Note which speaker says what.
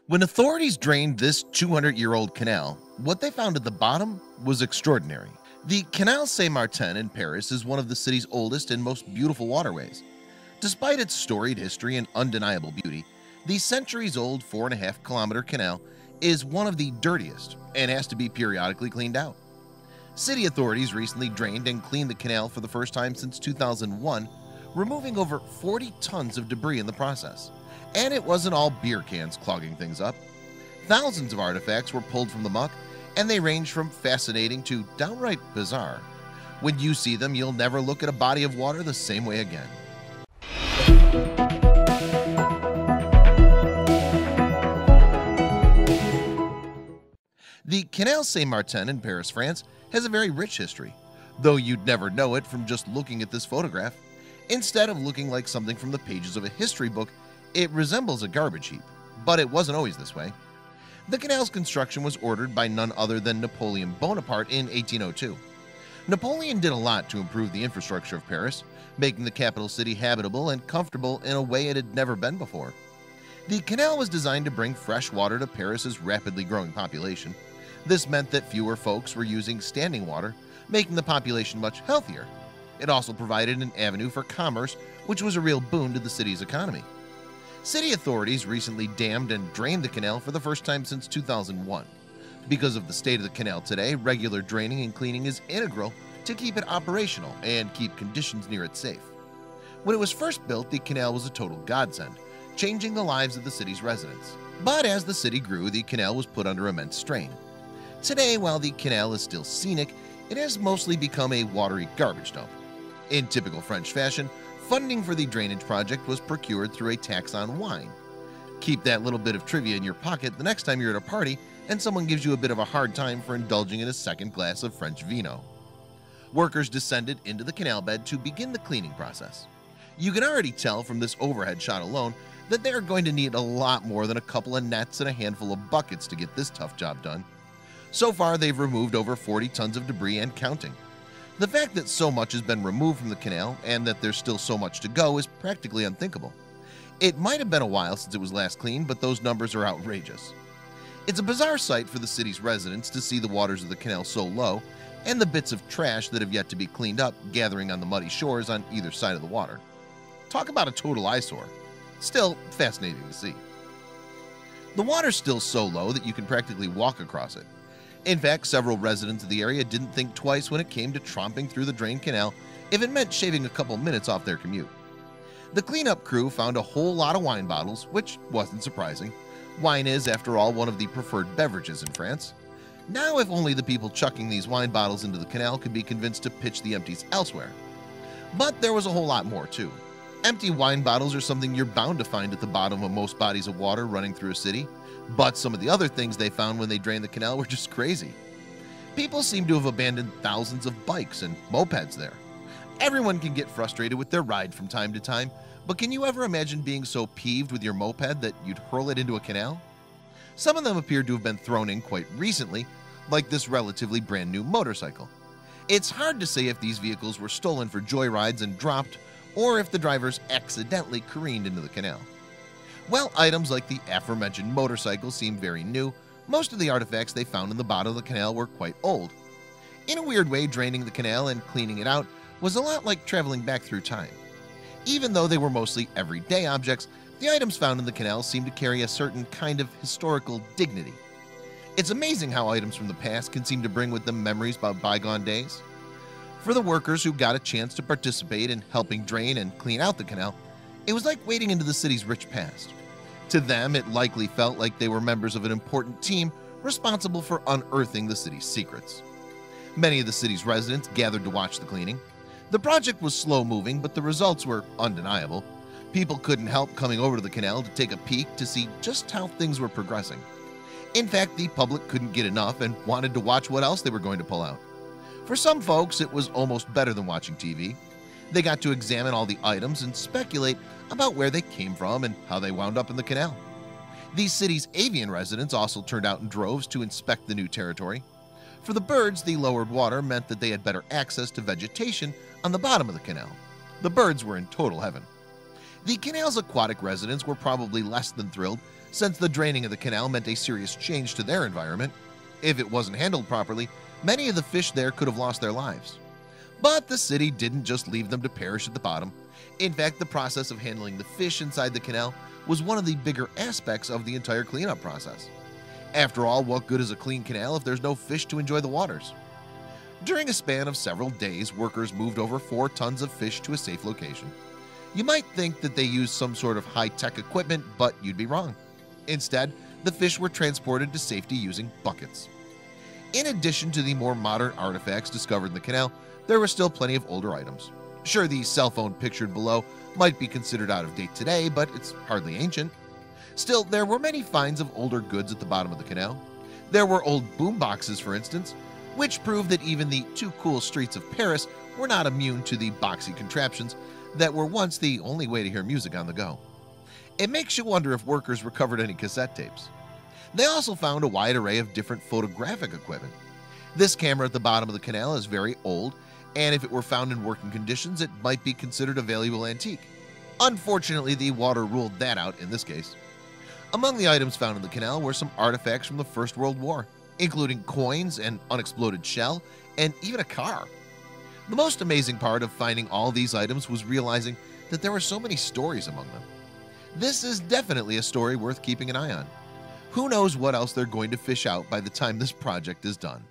Speaker 1: When authorities drained this 200-year-old canal, what they found at the bottom was extraordinary. The Canal Saint-Martin in Paris is one of the city's oldest and most beautiful waterways. Despite its storied history and undeniable beauty, the centuries-old 4.5-kilometer canal is one of the dirtiest and has to be periodically cleaned out. City authorities recently drained and cleaned the canal for the first time since 2001, removing over 40 tons of debris in the process. And it wasn't all beer cans clogging things up. Thousands of artifacts were pulled from the muck, and they range from fascinating to downright bizarre. When you see them, you'll never look at a body of water the same way again. The Canal Saint-Martin in Paris, France has a very rich history, though you'd never know it from just looking at this photograph. Instead of looking like something from the pages of a history book, it resembles a garbage heap, but it wasn't always this way. The canal's construction was ordered by none other than Napoleon Bonaparte in 1802. Napoleon did a lot to improve the infrastructure of Paris, making the capital city habitable and comfortable in a way it had never been before. The canal was designed to bring fresh water to Paris's rapidly growing population. This meant that fewer folks were using standing water, making the population much healthier. It also provided an avenue for commerce, which was a real boon to the city's economy. City authorities recently dammed and drained the canal for the first time since 2001. Because of the state of the canal today, regular draining and cleaning is integral to keep it operational and keep conditions near it safe. When it was first built, the canal was a total godsend, changing the lives of the city's residents. But as the city grew, the canal was put under immense strain. Today, while the canal is still scenic, it has mostly become a watery garbage dump. In typical French fashion, funding for the drainage project was procured through a tax on wine. Keep that little bit of trivia in your pocket the next time you're at a party and someone gives you a bit of a hard time for indulging in a second glass of French vino. Workers descended into the canal bed to begin the cleaning process. You can already tell from this overhead shot alone that they are going to need a lot more than a couple of nets and a handful of buckets to get this tough job done. So far, they've removed over 40 tons of debris and counting. The fact that so much has been removed from the canal and that there's still so much to go is practically unthinkable. It might have been a while since it was last cleaned, but those numbers are outrageous. It's a bizarre sight for the city's residents to see the waters of the canal so low and the bits of trash that have yet to be cleaned up gathering on the muddy shores on either side of the water. Talk about a total eyesore. Still fascinating to see. The water's still so low that you can practically walk across it. In fact, several residents of the area didn't think twice when it came to tromping through the drained canal if it meant shaving a couple minutes off their commute. The cleanup crew found a whole lot of wine bottles, which wasn't surprising. Wine is, after all, one of the preferred beverages in France. Now, if only the people chucking these wine bottles into the canal could be convinced to pitch the empties elsewhere. But there was a whole lot more, too. Empty wine bottles are something you're bound to find at the bottom of most bodies of water running through a city. But some of the other things they found when they drained the canal were just crazy. People seem to have abandoned thousands of bikes and mopeds there. Everyone can get frustrated with their ride from time to time, but can you ever imagine being so peeved with your moped that you'd hurl it into a canal? Some of them appear to have been thrown in quite recently, like this relatively brand new motorcycle. It's hard to say if these vehicles were stolen for joyrides and dropped, or if the drivers accidentally careened into the canal. While items like the aforementioned motorcycle seem very new, most of the artifacts they found in the bottom of the canal were quite old. In a weird way, draining the canal and cleaning it out was a lot like traveling back through time. Even though they were mostly everyday objects, the items found in the canal seemed to carry a certain kind of historical dignity. It's amazing how items from the past can seem to bring with them memories about bygone days. For the workers who got a chance to participate in helping drain and clean out the canal, it was like wading into the city's rich past. To them, it likely felt like they were members of an important team responsible for unearthing the city's secrets. Many of the city's residents gathered to watch the cleaning. The project was slow-moving, but the results were undeniable. People couldn't help coming over to the canal to take a peek to see just how things were progressing. In fact, the public couldn't get enough and wanted to watch what else they were going to pull out. For some folks, it was almost better than watching TV. They got to examine all the items and speculate about where they came from and how they wound up in the canal. The city's avian residents also turned out in droves to inspect the new territory. For the birds, the lowered water meant that they had better access to vegetation on the bottom of the canal. The birds were in total heaven. The canal's aquatic residents were probably less than thrilled since the draining of the canal meant a serious change to their environment. If it wasn't handled properly, many of the fish there could have lost their lives. But the city didn't just leave them to perish at the bottom. In fact, the process of handling the fish inside the canal was one of the bigger aspects of the entire cleanup process. After all, what good is a clean canal if there's no fish to enjoy the waters? During a span of several days, workers moved over 4 tons of fish to a safe location. You might think that they used some sort of high-tech equipment, but you'd be wrong. Instead, the fish were transported to safety using buckets. In addition to the more modern artifacts discovered in the canal, there were still plenty of older items. Sure, the cell phone pictured below might be considered out of date today, but it's hardly ancient. Still, there were many finds of older goods at the bottom of the canal. There were old boom boxes, for instance, which proved that even the too cool streets of Paris were not immune to the boxy contraptions that were once the only way to hear music on the go. It makes you wonder if workers recovered any cassette tapes. They also found a wide array of different photographic equipment. This camera at the bottom of the canal is very old, and if it were found in working conditions, it might be considered a valuable antique. Unfortunately, the water ruled that out in this case. Among the items found in the canal were some artifacts from the First World War, including coins, an unexploded shell, and even a car. The most amazing part of finding all these items was realizing that there were so many stories among them. This is definitely a story worth keeping an eye on. Who knows what else they're going to fish out by the time this project is done.